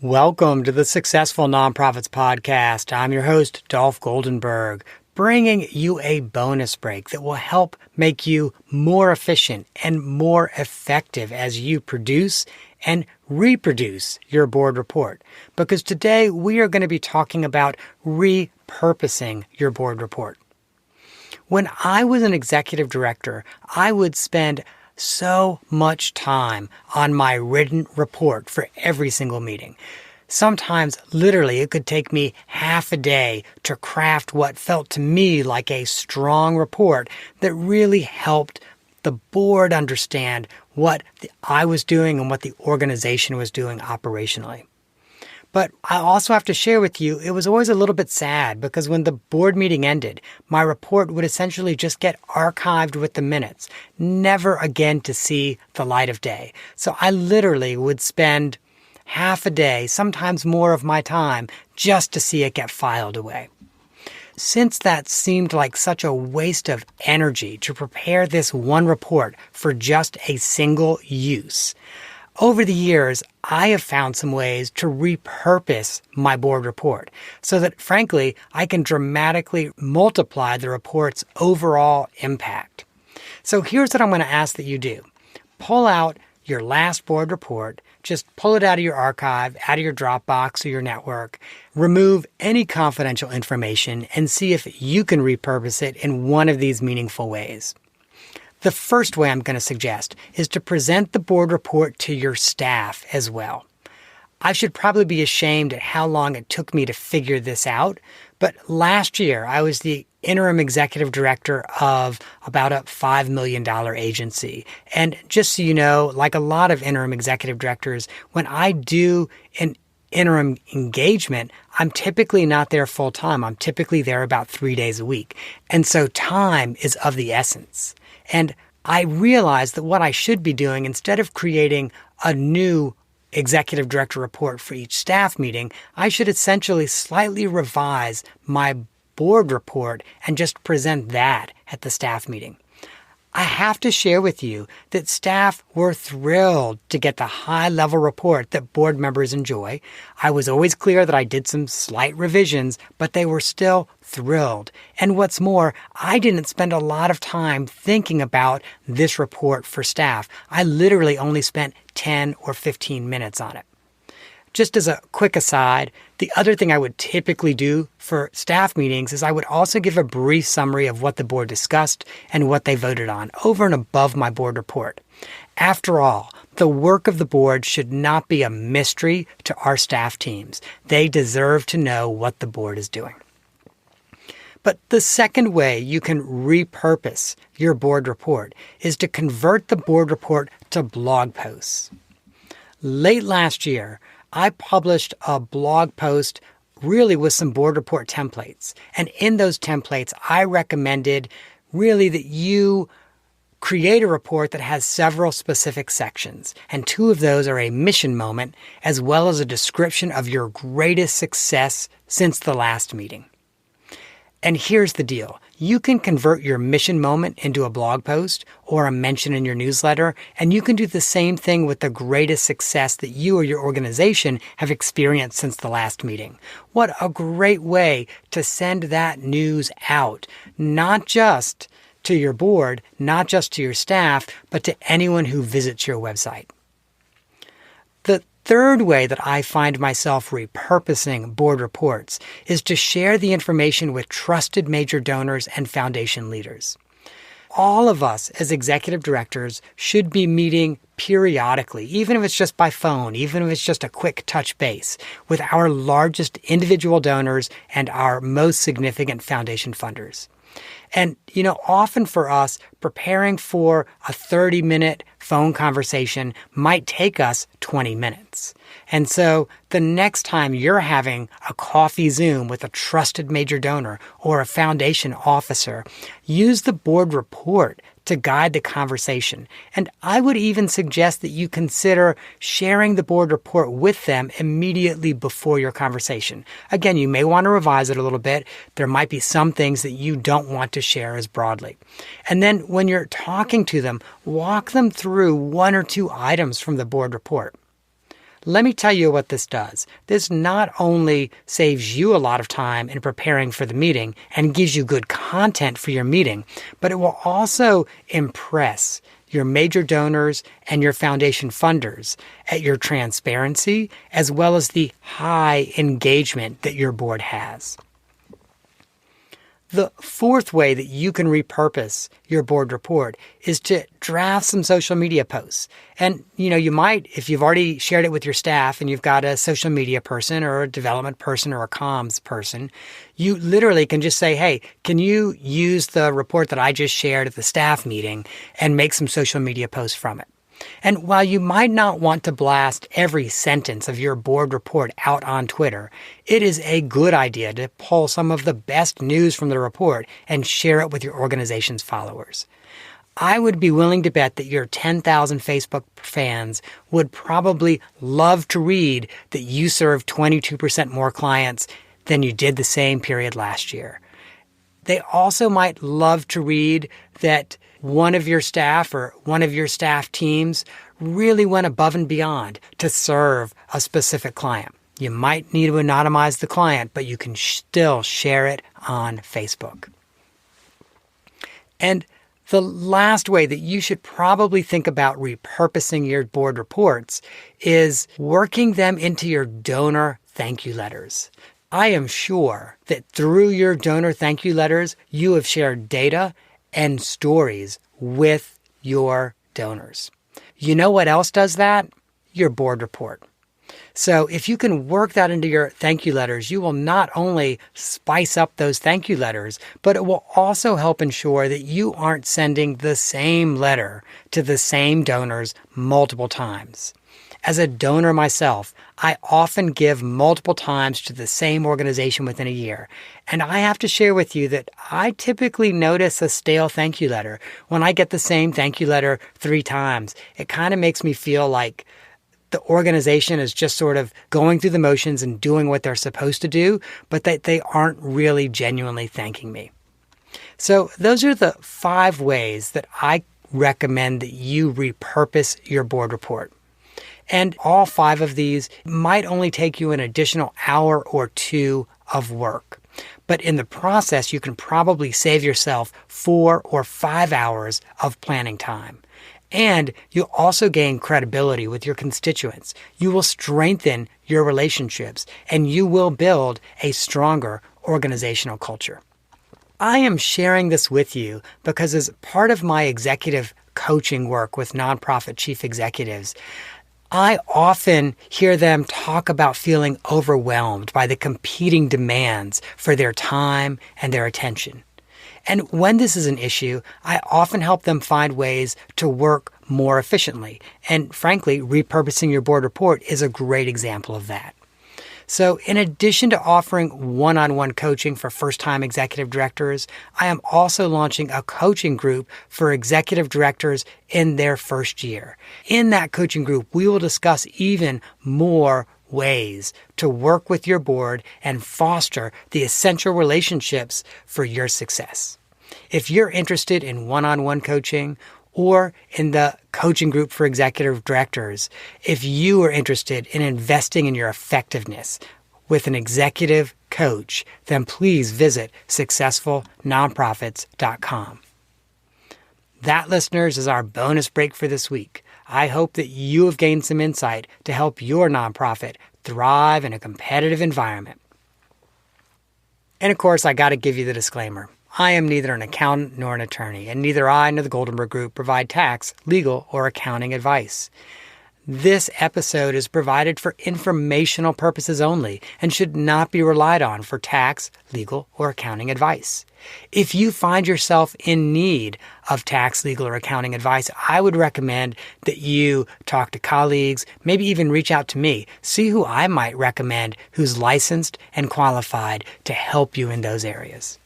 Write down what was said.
Welcome to the Successful Nonprofits Podcast. I'm your host, Dolph Goldenberg, bringing you a bonus break that will help make you more efficient and more effective as you produce and reproduce your board report. Because today we are going to be talking about repurposing your board report. When I was an executive director, I would spend so much time on my written report for every single meeting. Sometimes, literally, it could take me half a day to craft what felt to me like a strong report that really helped the board understand what I was doing and what the organization was doing operationally. But I also have to share with you, it was always a little bit sad because when the board meeting ended, my report would essentially just get archived with the minutes, never again to see the light of day. So I literally would spend half a day, sometimes more of my time, just to see it get filed away. Since that seemed like such a waste of energy to prepare this one report for just a single use, over the years, I have found some ways to repurpose my board report so that, frankly, I can dramatically multiply the report's overall impact. So here's what I'm going to ask that you do. Pull out your last board report, just pull it out of your archive, out of your Dropbox or your network, remove any confidential information, and see if you can repurpose it in one of these meaningful ways. The first way I'm going to suggest is to present the board report to your staff as well. I should probably be ashamed at how long it took me to figure this out, but last year I was the interim executive director of about a $5 million agency. And just so you know, like a lot of interim executive directors, when I do an interim engagement, I'm typically not there full time. I'm typically there about 3 days a week. And so time is of the essence. And I realized that what I should be doing, instead of creating a new executive director report for each staff meeting, I should essentially slightly revise my board report and just present that at the staff meeting. I have to share with you that staff were thrilled to get the high-level report that board members enjoy. I was always clear that I did some slight revisions, but they were still thrilled. And what's more, I didn't spend a lot of time thinking about this report for staff. I literally only spent 10 or 15 minutes on it. Just as a quick aside, the other thing I would typically do for staff meetings is I would also give a brief summary of what the board discussed and what they voted on over and above my board report. After all, the work of the board should not be a mystery to our staff teams. They deserve to know what the board is doing. But the second way you can repurpose your board report is to convert the board report to blog posts. Late last year, I published a blog post really with some board report templates. And in those templates, I recommended really that you create a report that has several specific sections. And two of those are a mission moment as well as a description of your greatest success since the last meeting. And here's the deal. You can convert your mission moment into a blog post or a mention in your newsletter, and you can do the same thing with the greatest success that you or your organization have experienced since the last meeting. What a great way to send that news out, not just to your board, not just to your staff, but to anyone who visits your website. The third way that I find myself repurposing board reports is to share the information with trusted major donors and foundation leaders. All of us as executive directors should be meeting periodically, even if it's just by phone, even if it's just a quick touch base, with our largest individual donors and our most significant foundation funders. And, often for us, preparing for a 30-minute phone conversation might take us 20 minutes. And so the next time you're having a coffee Zoom with a trusted major donor or a foundation officer, use the board report to guide the conversation. And I would even suggest that you consider sharing the board report with them immediately before your conversation. Again, you may want to revise it a little bit. There might be some things that you don't want to share as broadly. And then when you're talking to them, walk them through one or two items from the board report. Let me tell you what this does. This not only saves you a lot of time in preparing for the meeting and gives you good content for your meeting, but it will also impress your major donors and your foundation funders at your transparency, as well as the high engagement that your board has. The fourth way that you can repurpose your board report is to draft some social media posts. And, you might, if you've already shared it with your staff and you've got a social media person or a development person or a comms person, you literally can just say, hey, can you use the report that I just shared at the staff meeting and make some social media posts from it? And while you might not want to blast every sentence of your board report out on Twitter, it is a good idea to pull some of the best news from the report and share it with your organization's followers. I would be willing to bet that your 10,000 Facebook fans would probably love to read that you served 22% more clients than you did the same period last year. They also might love to read that one of your staff or one of your staff teams really went above and beyond to serve a specific client. You might need to anonymize the client, but you can still share it on Facebook. And the last way that you should probably think about repurposing your board reports is working them into your donor thank you letters. I am sure that through your donor thank you letters, you have shared data and stories with your donors. You know what else does that? Your board report. So if you can work that into your thank you letters, you will not only spice up those thank you letters, but it will also help ensure that you aren't sending the same letter to the same donors multiple times. As a donor myself, I often give multiple times to the same organization within a year. And I have to share with you that I typically notice a stale thank you letter. When I get the same thank you letter 3 times, it kind of makes me feel like the organization is just sort of going through the motions and doing what they're supposed to do, but that they aren't really genuinely thanking me. So those are the 5 ways that I recommend that you repurpose your board report. And all 5 of these might only take you an additional hour or 2 of work. But in the process, you can probably save yourself 4 or 5 hours of planning time. And you'll also gain credibility with your constituents. You will strengthen your relationships, and you will build a stronger organizational culture. I am sharing this with you because as part of my executive coaching work with nonprofit chief executives, I often hear them talk about feeling overwhelmed by the competing demands for their time and their attention. And when this is an issue, I often help them find ways to work more efficiently. And frankly, repurposing your board report is a great example of that. So in addition to offering one-on-one coaching for first-time executive directors, I am also launching a coaching group for executive directors in their first year. In that coaching group, we will discuss even more ways to work with your board and foster the essential relationships for your success. If you're interested in one-on-one coaching or in the coaching group for executive directors, if you are interested in investing in your effectiveness with an executive coach, then please visit successfulnonprofits.com. That, listeners, is our bonus break for this week. I hope that you have gained some insight to help your nonprofit thrive in a competitive environment. And of course, I got to give you the disclaimer. I am neither an accountant nor an attorney, and neither I nor the Goldenberg Group provide tax, legal, or accounting advice. This episode is provided for informational purposes only and should not be relied on for tax, legal, or accounting advice. If you find yourself in need of tax, legal, or accounting advice, I would recommend that you talk to colleagues, maybe even reach out to me, see who I might recommend who's licensed and qualified to help you in those areas.